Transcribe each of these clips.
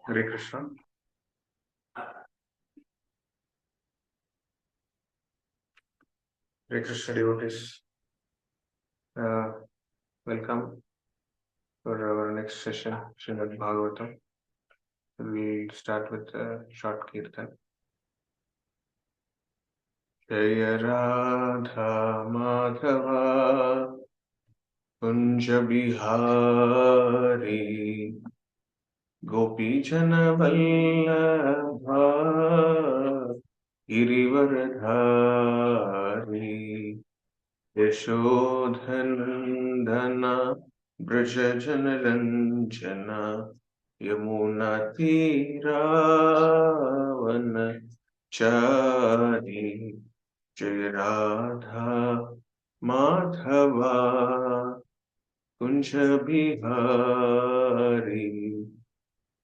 Hare Krishna. Hare Krishna devotees. Welcome for our next session, Srimad Bhagavatam. We'll start with a short kirtan. Jaya Radha Madhava Kunja Bihari Gopi Jana Vallabha Girivaradhari Yashodhanandana Brajajanranjana Yamuna Tiravan Chari Jaya Radha Madhava Kunja Bihari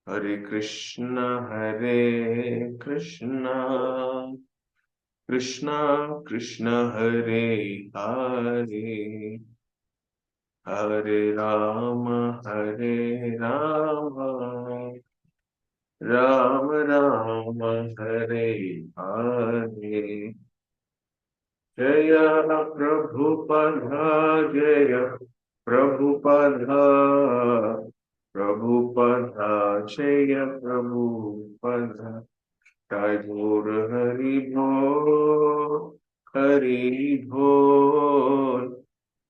Hare Krishna Krishna Krishna Hare Hare Hare Rama Rama Rama Hare Hare Jaya Prabhupada Jaya Prabhupada Prabhupada Jaya Prabhupada Tagore Hari Bol Hari Bol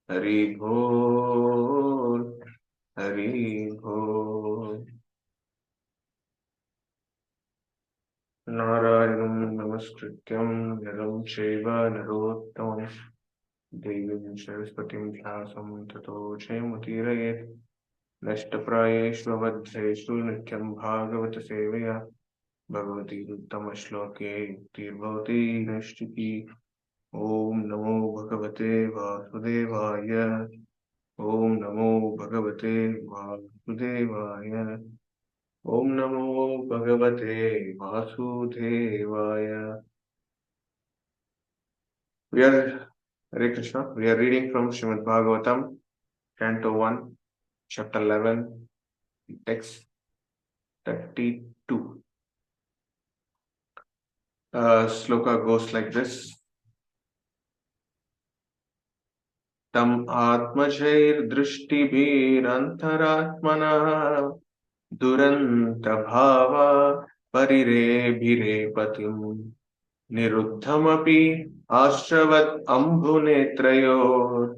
Hari Bol Hari Bol Narayanam Namaskrityam Naram Chaiva Narottamam Devim Saraswatim Vyasam Tato Jayamutiraye Nashtaprayeshva Vadheshu Nityam Bhagavata Sevaya Bhagavati Uttama Shloke Tirvati Nashtiki Om Namo Bhagavate Vasudevaya Om Namo Bhagavate Vasudevaya Om Namo Bhagavate Vasudevaya. Hare Krishna. We are reading from Srimad Bhagavatam, Canto 1, Chapter 11, Text 32. Sloka goes like this. Tam Atmajair Drishtibhir Antaratmana Duranta Bhava Parire Patim Niruddhamapi Ashravat Ambhunetrayor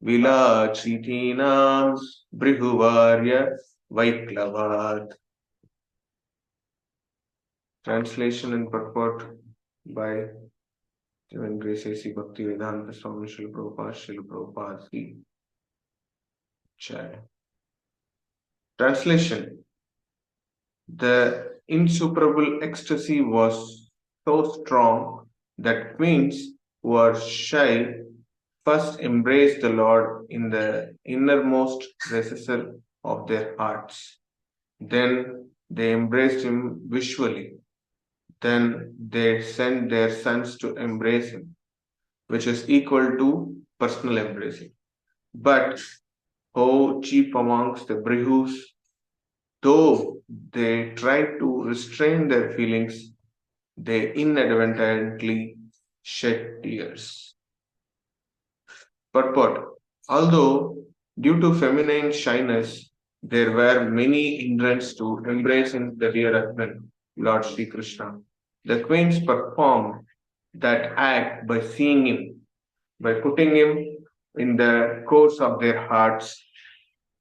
Vilachitinam Brihuvarya Vaiklavat. Translation and purport by Divine Grace A.C. Bhaktivedanta Swami Srila Prabhupada Ki Jai. Translation. The insuperable ecstasy was so strong that queens who are shy first embraced the Lord in the innermost recesses of their hearts. Then they embraced him visually. Then they sent their sons to embrace him, which is equal to personal embracing. But, oh chief amongst the Brihus, though they tried to restrain their feelings, they inadvertently shed tears. Purport. Although, due to feminine shyness, there were many hindrances to embracing the dear husband, Lord Sri Krishna. The queens performed that act by seeing him, by putting him in the course of their hearts,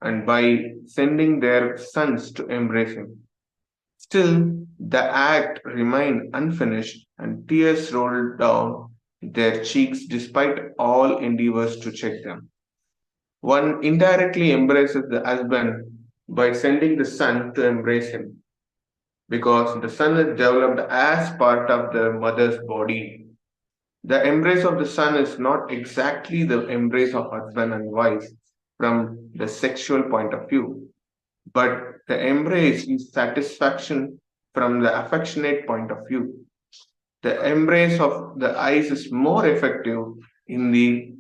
and by sending their sons to embrace him. Still, the act remained unfinished, and tears rolled down their cheeks despite all endeavors to check them. One indirectly embraces the husband by sending the son to embrace him, because the son is developed as part of the mother's body. The embrace of the son is not exactly the embrace of husband and wife from the sexual point of view, but the embrace is satisfaction from the affectionate point of view. The embrace of the eyes is more effective in the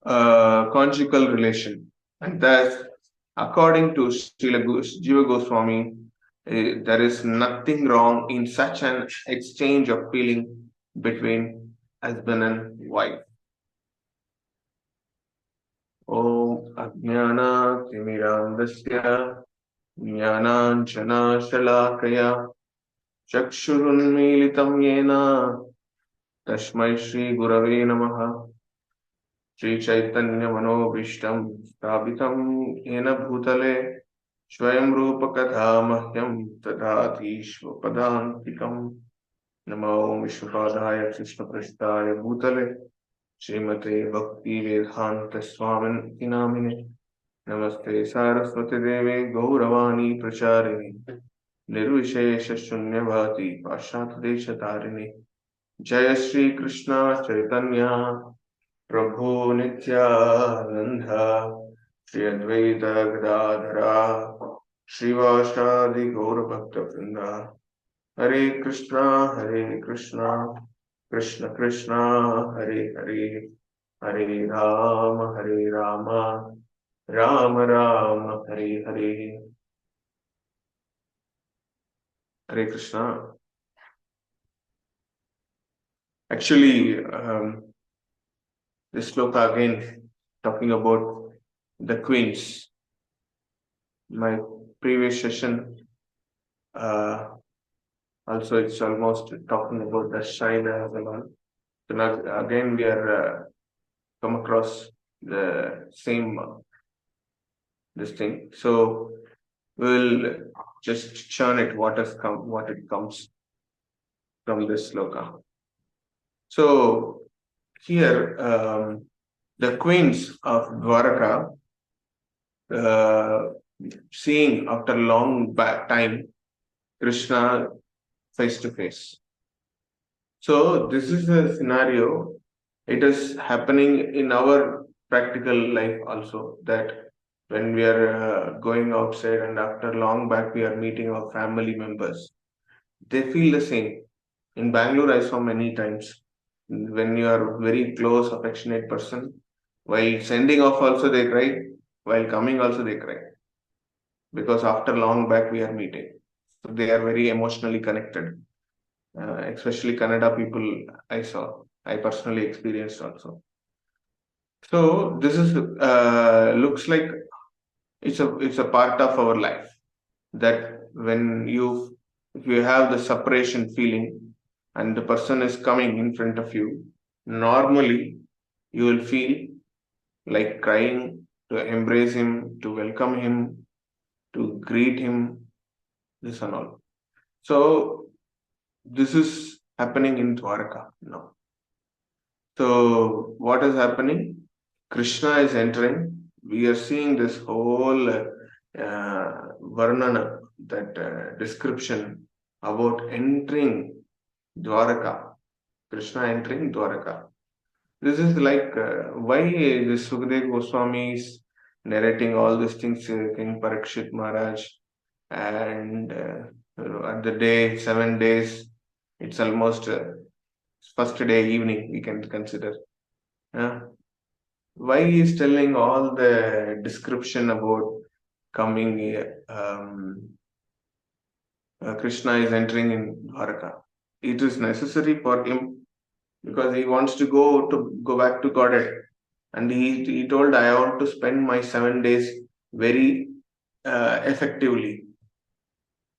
conjugal relation, and thus According to Srila Jiva Goswami, there is nothing wrong in such an exchange of feeling between husband and wife. Om Ajnana Timirandasya Jnananjana Shalakaya Chakshurunmilitam Yena Tasmai Shri Gurave Namaha Shri Chaitanya Manobhishtam Sthapitam Yena Bhutale Swayam Rupa Katha Mahyam Tadhati Padantikam Namo Vishnupadaya Krishna Prasthaya Bhutale Srimate Bhakti Vedanta Swamin Inamine Namaste Saraswati Devi Gauravani Pracharini Nirvishesha Shunyavati Pashat Desha Jaya Shri Krishna Chaitanya Prabhu Nityananda Shri Advaita Gadadhara Srivasadi Gaura Bhakta Vrinda Hare Krishna Krishna Krishna Hare Hare Hare Rama Rama Rama Hare Hare. Hare Krishna. Actually, this sloka again talking about the queens. My previous session also it's almost talking about the Shainas and all. So now again we are come across the same this thing. So we'll just churn it what it comes from this sloka. So here the queens of Dwaraka seeing after long time Krishna face to face. So this is a scenario. It is happening in our practical life also, that when we are going outside and after long back we are meeting our family members, they feel the same. In Bangalore, I saw many times when you are very close, affectionate person, while sending off also they cry, while coming also they cry, because after long back we are meeting. So they are very emotionally connected. Especially Kannada people I personally experienced also. So this is looks like it's a part of our life, that when if you have the separation feeling and the person is coming in front of you, normally you will feel like crying to embrace him, to welcome him, to greet him, this and all. So this is happening in Dwaraka now. So what is happening? Krishna is entering. We are seeing this whole varnana, that description about entering Dwaraka. Krishna entering Dwaraka. This is like why this Sukadeva Goswami is narrating all these things, King Parikshit Maharaj, and at the day, 7 days, it's almost first day evening, we can consider. Why he is telling all the description about coming, Krishna is entering in Dwaraka. It is necessary for him because he wants to go back to Godhead, and he told, I want to spend my 7 days very effectively.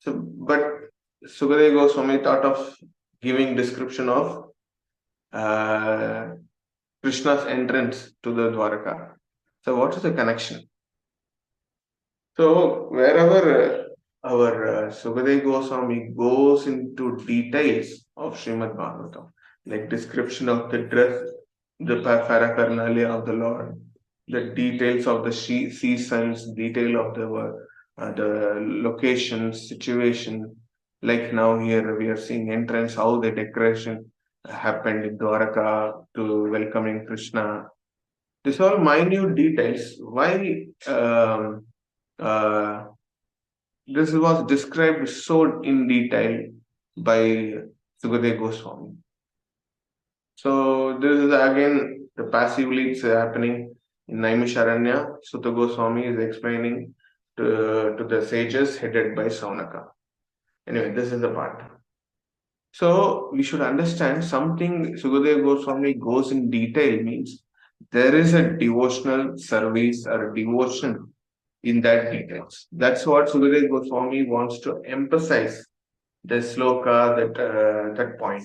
So, but Sukadeva Goswami thought of giving description of Krishna's entrance to the Dwaraka. So what is the connection? So wherever our Sukadeva Goswami goes into details of Srimad Bhagavatam, like description of the dress, the paraphernalia of the Lord, the details of the sea signs, detail of the location, situation. Like now here we are seeing entrance, how the decoration happened in Dwaraka to welcoming Krishna. These all minute details. Why this was described so in detail by Sukadeva Goswami. So this is again the passively it's happening in Naimisharanya. Sutta Goswami is explaining to the sages headed by Saunaka. Anyway, this is the part. So we should understand something. Sukadeva Goswami goes in detail means there is a devotional service or devotion in that details. That's what Sukadeva Goswami wants to emphasize the sloka, that point.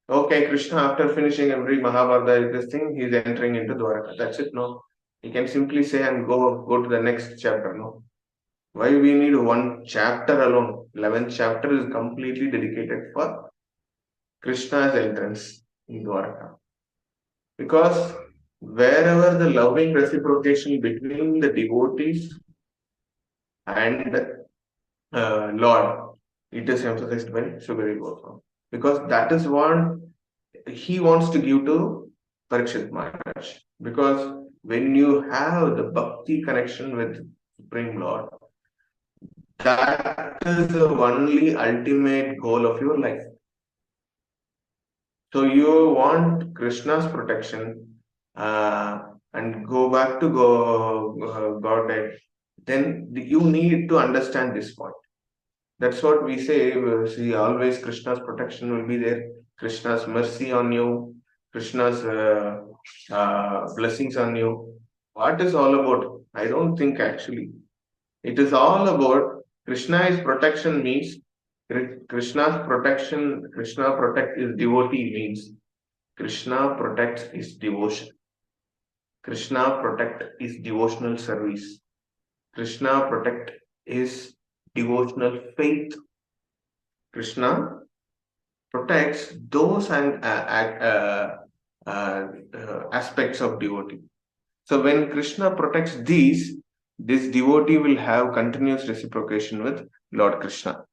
Okay, Krishna, after finishing every Mahabharata, this thing, he's entering into Dwaraka. That's it, no. He can simply say and go to the next chapter, no. Why we need one chapter alone? 11th chapter is completely dedicated for Krishna's entrance in Dwaraka. Because wherever the loving reciprocation between the devotees and Lord, it is emphasized by Sukadeva Goswami. Because that is what he wants to give to Parikshit Maharaj. Because when you have the bhakti connection with Supreme Lord, that is the only ultimate goal of your life. So you want Krishna's protection and go back to Godhead, then you need to understand this point. That's what we say. See, always Krishna's protection will be there. Krishna's mercy on you. Krishna's blessings on you. What is all about? I don't think actually. It is all about Krishna's protection means Krishna's protection. Krishna protect his devotee means Krishna protects his devotion. Krishna protect his devotional service. Krishna protect his devotional faith. Krishna protects those aspects of devotee. So when Krishna protects these, this devotee will have continuous reciprocation with Lord Krishna.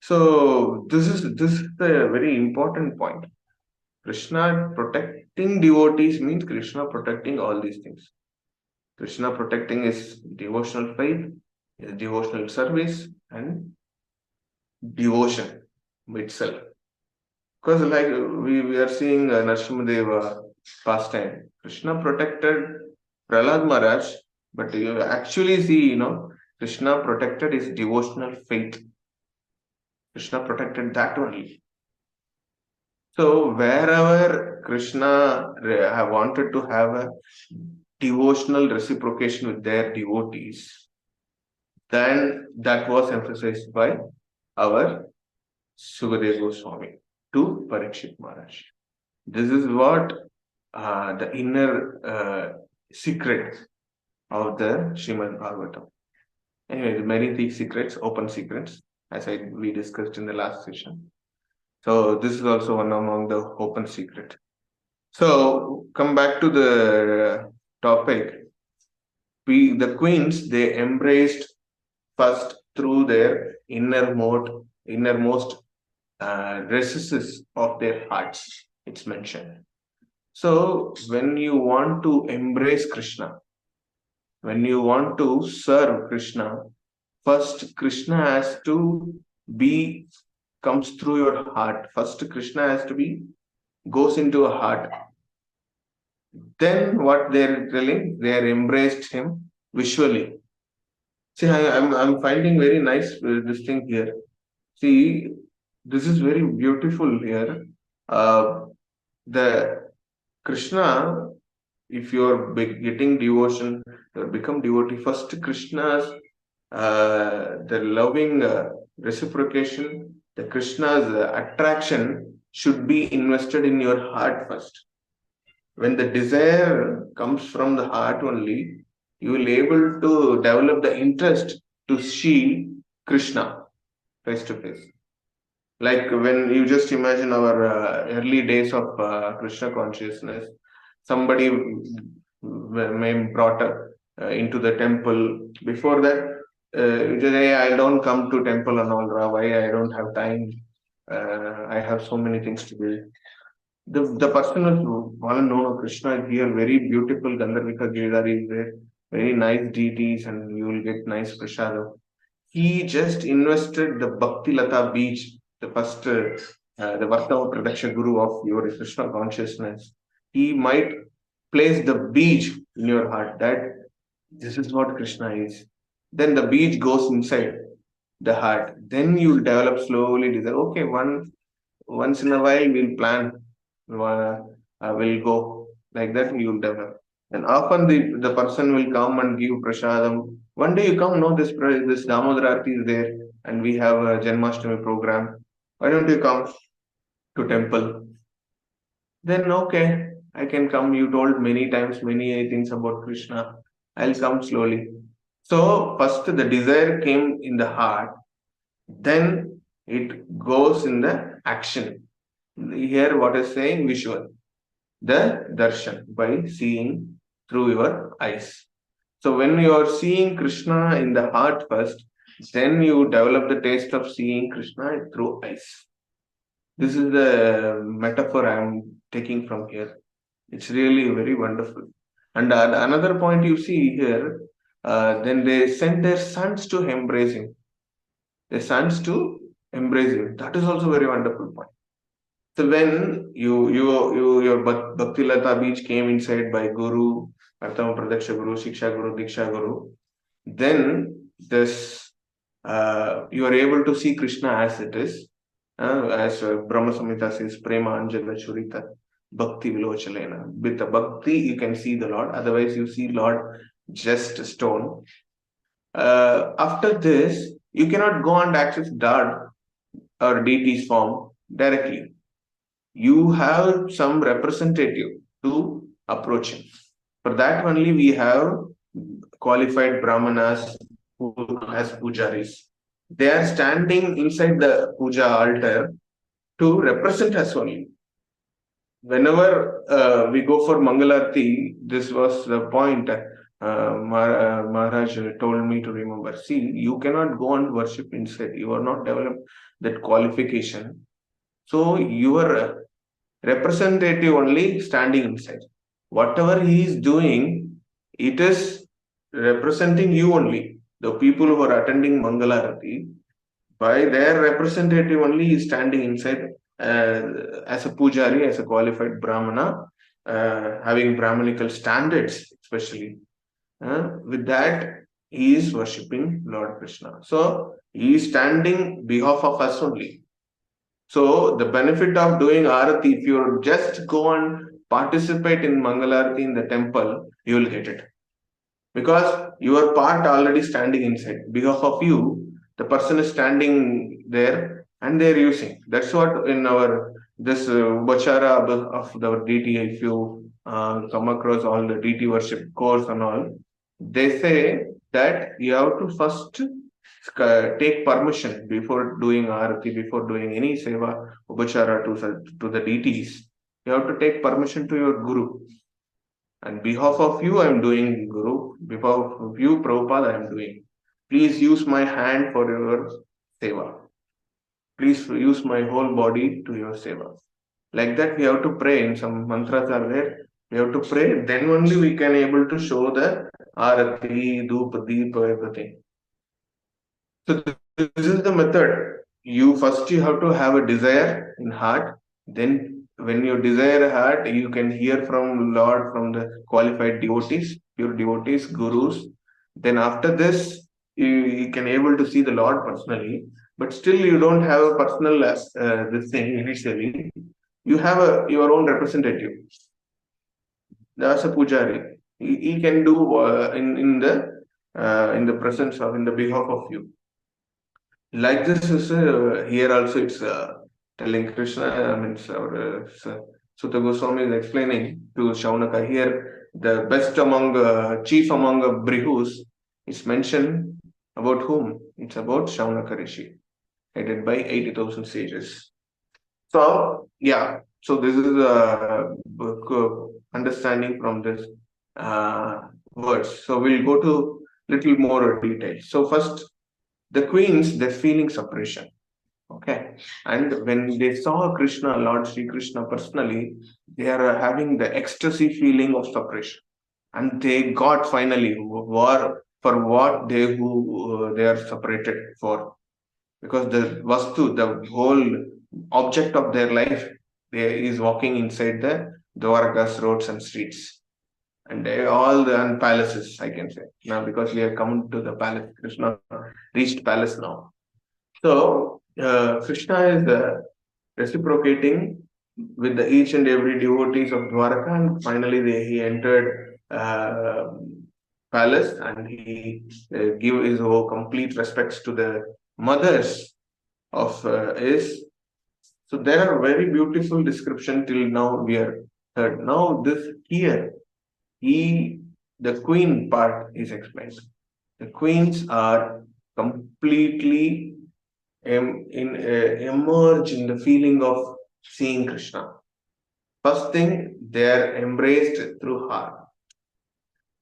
So this is the very important point. Krishna protecting devotees means Krishna protecting all these things. Krishna protecting his devotional faith, his devotional service, and devotion itself. Because like we are seeing Narasimhadeva pastime, Krishna protected Prahlad Maharaj, but you actually see, Krishna protected his devotional faith. Krishna protected that only. So wherever Krishna wanted to have a devotional reciprocation with their devotees, then that was emphasized by our Sukadeva Goswami to Parikshit Maharaj. This is what the inner secret of the Srimad Bhagavatam. Anyway, many secrets, open secrets, as we discussed in the last session. So this is also one among the open secret. So come back to the topic. The queens, they embraced first through their innermost recesses of their hearts. It's mentioned. So when you want to embrace Krishna, when you want to serve Krishna, first Krishna has to comes through your heart. First Krishna has to goes into a heart. Then what they're telling, they are embraced him visually. See, I'm finding very nice this thing here. See, this is very beautiful here. The Krishna, if you're getting devotion, you become devotee. First, Krishna's the loving reciprocation, the Krishna's attraction should be invested in your heart first. When the desire comes from the heart only, you will able to develop the interest to see Krishna face to face. Like when you just imagine our early days of Krishna consciousness, somebody may brought into the temple. Before that, you just say, I don't come to temple and all, why I don't have time. I have so many things to do. The person who's fallen known of Krishna is here, very beautiful Gandharvika Giridhari is there, very nice deities, and you will get nice prasada. He just invested the Bhakti Lata beach, the first, the Vartava Pradaksha Guru of your Krishna consciousness. He might place the beach in your heart that this is what Krishna is. then the beach goes inside the heart. Then you develop slowly desire. Okay, once in a while we'll plan, we'll go like that. You'll develop. And often the person will come and give prasadam. One day you come, no, this Damodar Aarti is there, and we have a Janmashtami program. Why don't you come to temple? Then okay, I can come. You told many times many things about Krishna. I'll come slowly. So first the desire came in the heart, then it goes in the action. Here what is saying visual, the darshan by seeing through your eyes. So when you are seeing Krishna in the heart first, then you develop the taste of seeing Krishna through eyes. This is the metaphor I am taking from here. It's really very wonderful. And another point you see here, then they sent their sons to embrace him. Their sons to embrace him. That is also very wonderful point. So when your Bhakti Lata Beach came inside by Guru, Artama Pradaksha Guru, Shiksha Guru, Diksha Guru, then this you are able to see Krishna as it is. As Brahma Samhita says, Prema Anjala Churita Bhakti Vilochalena. With the Bhakti, you can see the Lord. Otherwise, you see Lord just a stone. After this, you cannot go and access God or deity's form directly. You have some representative to approach him. For that only we have qualified brahmanas as pujaris. They are standing inside the puja altar to represent us only. Whenever we go for Mangalarti, this was the point Maharaj told me to remember. See, you cannot go and worship inside. You are not developed that qualification. So your representative only standing inside. Whatever he is doing, it is representing you only. The people who are attending Mangalarati, by their representative only is standing inside as a pujari, as a qualified brahmana, having brahmanical standards, especially. With that, he is worshipping Lord Krishna. So he is standing behalf of us only. So the benefit of doing Arati, if you just go and participate in Mangalarati in the temple, you will get it. Because your part already standing inside. Behalf of you, the person is standing there and they are using. That's what in our this Bachara of the deity, if you come across all the deity worship course and all, they say that you have to first take permission before doing Arati, before doing any seva, Upachara to the deities. You have to take permission to your Guru. And behalf of you, I am doing Guru. Behalf of you, Prabhupada, I am doing. Please use my hand for your seva. Please use my whole body to your seva. Like that, we have to pray. In some mantras are there. We have to pray. Then only we can able to show the Arati, Dhup, Deep, everything. So this is the method. You have to have a desire in heart. Then when you desire heart, you can hear from Lord, from the qualified devotees, pure devotees, gurus. Then after this, you can able to see the Lord personally. But still you don't have a personal this thing initially. You have your own representative. That's a pujari. He can do in the presence of, in the behalf of you. Like this is here also it's telling Krishna, I mean, Sutta Goswami is explaining to Shaunaka here, the best among, chief among Brihus is mentioned about whom? It's about Shaunaka Rishi, headed by 80,000 sages. So, yeah, so this is understanding from this words. So we'll go to little more detail. So first, the queens, they're feeling separation. Okay. And when they saw Krishna, Lord Sri Krishna personally, they are having the ecstasy feeling of separation. And they got finally war for what they are separated for. Because the Vastu, the whole object of their life, is walking inside the Dwarakas roads and streets. and all the palaces, I can say now, because we have come to the palace. Krishna reached palace now. So Krishna is reciprocating with each and every devotees of Dwaraka, and finally he entered palace, and he give his whole complete respects to the mothers of his. So there are very beautiful description till now we are heard. Now this here, he the queen part is explained. The queens are completely emerge in the feeling of seeing Krishna. First thing, they are embraced through heart.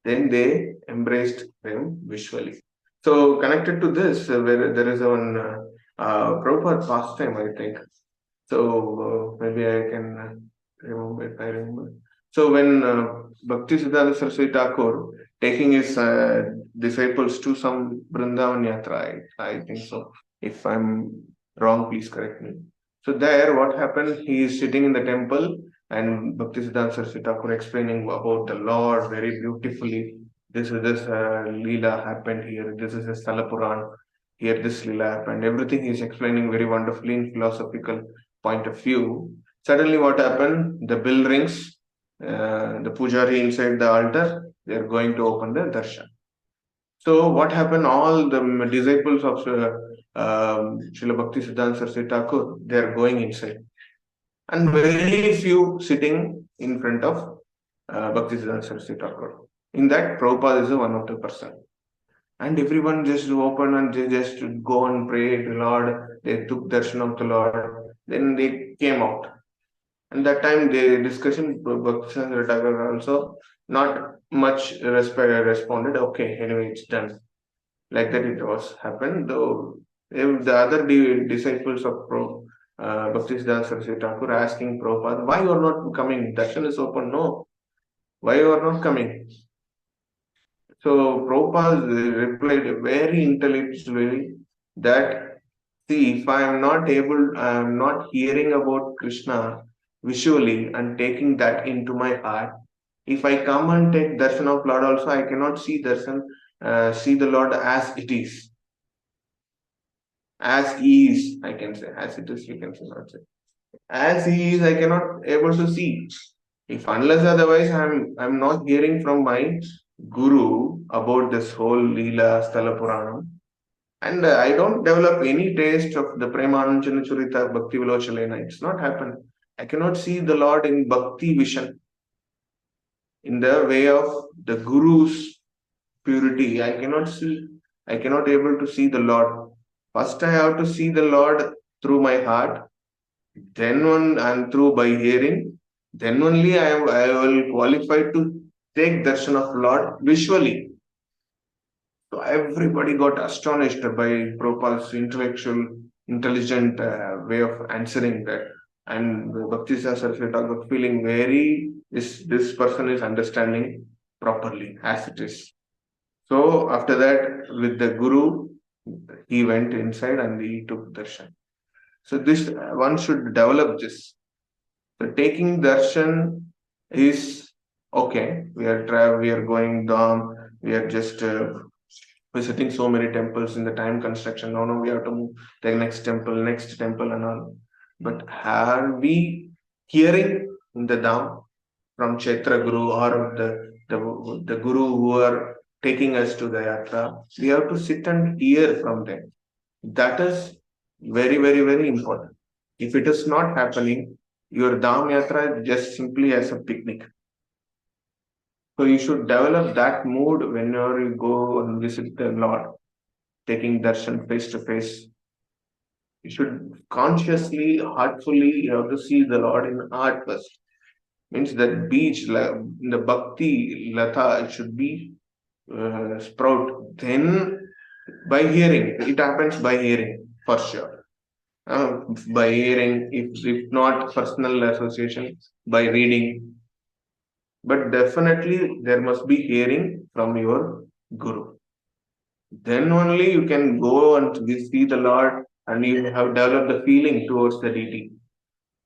Then they embraced him visually. So connected to this, where there is one Prabhupada pastime, I think. So maybe I can remember if I remember. So when Bhakti Siddhanta Saraswati Thakur taking his disciples to some Vrindavan Yatra, I think so. If I'm wrong, please correct me. So there, what happened? He is sitting in the temple, and Bhakti Siddhanta Saraswati Thakur explaining about the Lord very beautifully. This Leela happened here. This is a Sthala here. This Leela happened. Everything he is explaining very wonderfully in philosophical point of view. Suddenly, what happened? The bell rings. The pujari inside the altar, they are going to open the darshan. So what happened? All the disciples of Srila Bhakti Siddhanta Saraswati Thakur, they are going inside, and very few sitting in front of Bhakti Siddhanta Saraswati Thakur. In that, Prabhupada is one of the person. And everyone just open and they just go and pray the Lord. They took darshan of the Lord. Then they came out. And that time the discussion, Bhakti Siddhanta Thakur also not much responded. Okay, anyway, it's done. Like that it was happened. Though if the other disciples of Bhakti Siddhanta Saraswati Thakur asking Prabhupada, why you are not coming? Darshan is open. No. Why you are not coming? So Prabhupada replied very intellectually that, see, if I am not hearing about Krishna visually and taking that into my heart, if I come and take darshan of Lord also, I cannot see the Lord as it is. As he is, I can say. As it is, you can say, not say. As he is, I cannot able to see. If unless otherwise, I'm not hearing from my guru about this whole Leela Sthala Puranam, and I don't develop any taste of the Premananjana Churita Bhakti Vilochalena. It's not happened. I cannot see the Lord in Bhakti vision, in the way of the Guru's purity. I cannot able to see the Lord. First, I have to see the Lord through my heart, then and through by hearing, then only I will qualify to take darshan of Lord visually. So everybody got astonished by Prabhupada's intelligent way of answering that. And Bhakti Saraswati Thakur feeling this person is understanding properly as it is. So after that, with the Guru, he went inside and he took darshan. So this one should develop this. So taking darshan is okay. We are going down. We are just visiting so many temples in the time construction. No, we have to move the next temple, and all. But are we hearing in the Dham from Kshetra Guru or the Guru who are taking us to the yatra? We have to sit and hear from them. That is very, very, very important. If it is not happening, your Dham Yatra is just simply as a picnic. So you should develop that mood whenever you go and visit the Lord, taking darshan face to face. You should consciously, heartfully, you have to see the Lord in heart first. Means that beach, the bhakti lata, it should be sprout. Then by hearing, it happens by hearing for sure. By hearing, if not personal association, by reading. But definitely there must be hearing from your guru. Then only you can go and see the Lord, and you have developed the feeling towards the deity.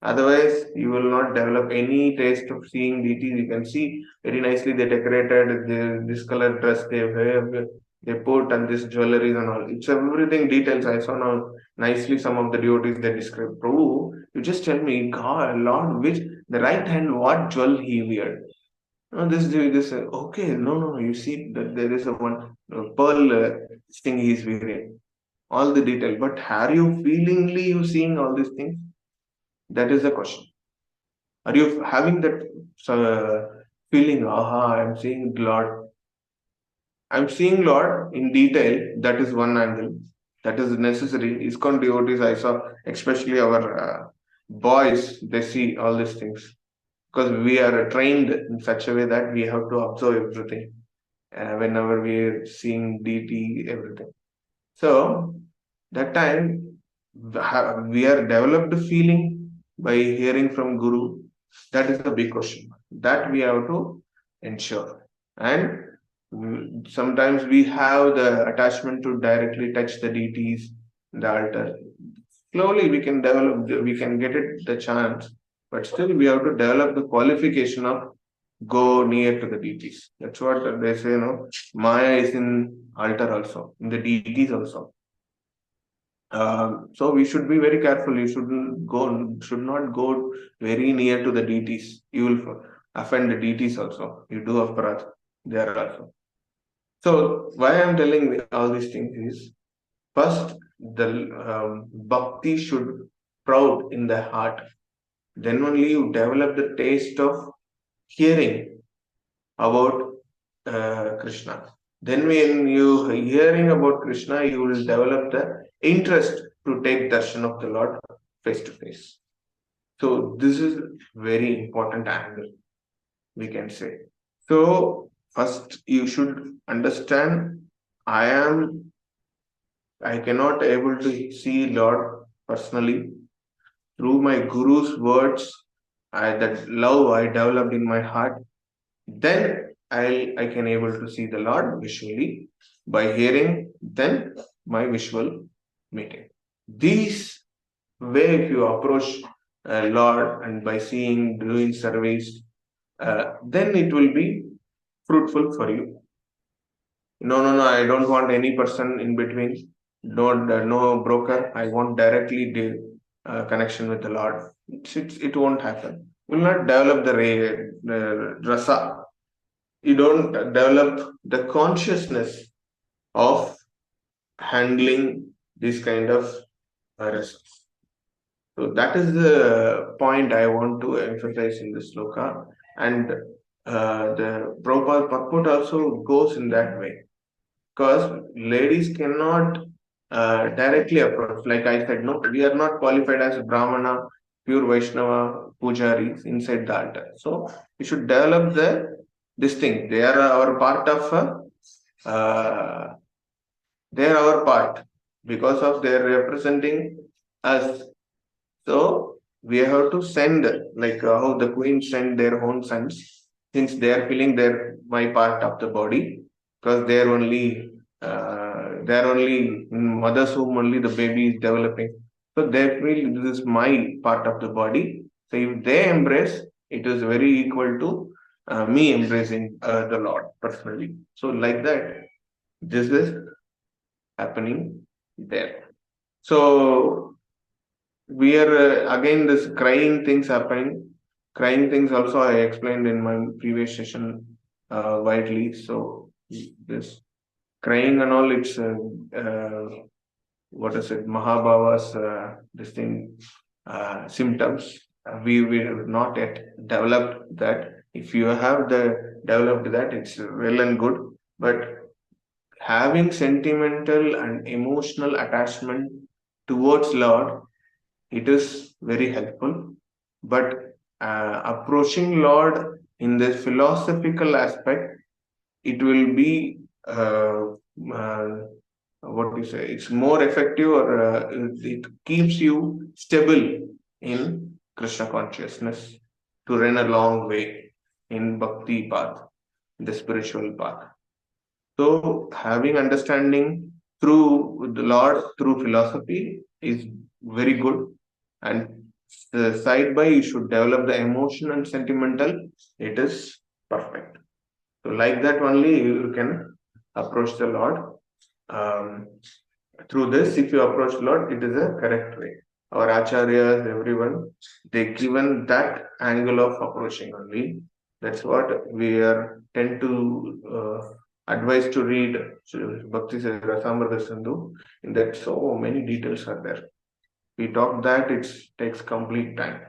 Otherwise, you will not develop any taste of seeing deities. You can see very nicely they decorated this color dress they wear, they put and this jewelry and all. It's everything details. I saw now nicely some of the devotees they describe. Prabhu, you just tell me, God, Lord, which the right hand, what jewel he wear? No, this. Okay, no. You see that there is a one pearl thing he is wearing. All the detail, but are you feelingly you seeing all these things? That is the question. Are you having that feeling? Aha, I'm seeing Lord. I'm seeing Lord in detail. That is one angle. That is necessary. ISKCON devotees, I saw, especially our boys, they see all these things because we are trained in such a way that we have to observe everything whenever we are seeing DT, everything. So that time we are developed feeling by hearing from Guru. That is the big question that we have to ensure. And sometimes we have the attachment to directly touch the deities, the altar. Slowly we can develop, we can get it the chance, but still we have to develop the qualification of go near to the deities. That's what they say, no? Maya is in altar also, in the deities also. So we should be very careful. You should not go very near to the deities. You will offend the deities also. You do aparadh there also. So why I'm telling all these things is first the bhakti should proud in the heart. Then only you develop the taste of hearing about Krishna. Then when you hearing about Krishna, you will develop the interest to take darshan of the Lord face to face. So this is very important angle, we can say. So first you should understand I cannot able to see Lord personally. Through my Guru's words, that love I developed in my heart, then I can able to see the Lord visually by hearing, then my visual meeting. These way if you approach Lord and by seeing, doing service, then it will be fruitful for you. No, I don't want any person in between. No broker. I want directly connection with the Lord. It won't happen. You will not develop the rasa. You don't develop the consciousness of handling this kind of results. So that is the point I want to emphasize in this sloka. And the Prabhupada purport also goes in that way. Because ladies cannot directly approach. Like I said, no, we are not qualified as Brahmana, pure Vaishnava, pujaris inside the altar. So we should develop this thing. They are our part of they are our part because of their representing us. So we have to send like how the queen send their own sons, since they are feeling their my part of the body, because they are only in mother's womb only the baby is developing. So they feel this is my part of the body. So if they embrace, it is very equal to me embracing the Lord personally. So like that, this is happening there. So we are again this crying things happening. Crying things also I explained in my previous session widely. So this crying and all, it's what is it, Mahabhava's this thing symptoms. We have not yet developed that. If you have developed that, it's well and good. But having sentimental and emotional attachment towards Lord, it is very helpful. But approaching Lord in the philosophical aspect, it will be what do you say? It's more effective, or it keeps you stable in Krishna consciousness to run a long way in bhakti path, the spiritual path. So having understanding through the Lord through philosophy is very good, and side by you should develop the emotion and sentimental, it is perfect. So like that only you can approach the Lord. Through this, if you approach Lord, it is a correct way. Our acharyas, everyone, they given that angle of approaching only. That's what we are tend to advise to read Bhakti Rasamrita Sindhu. In that, so many details are there. We talk that it takes complete time.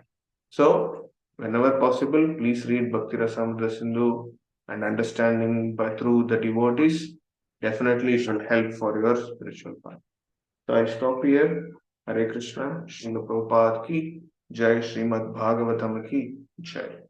So, whenever possible, please read Bhakti Rasamrita Sindhu and understanding by through the devotees. Definitely should help for your spiritual path. So I stop here. Hare Krishna, Srila Prabhupada ki Jai, Srimad Bhagavatam ki Jai.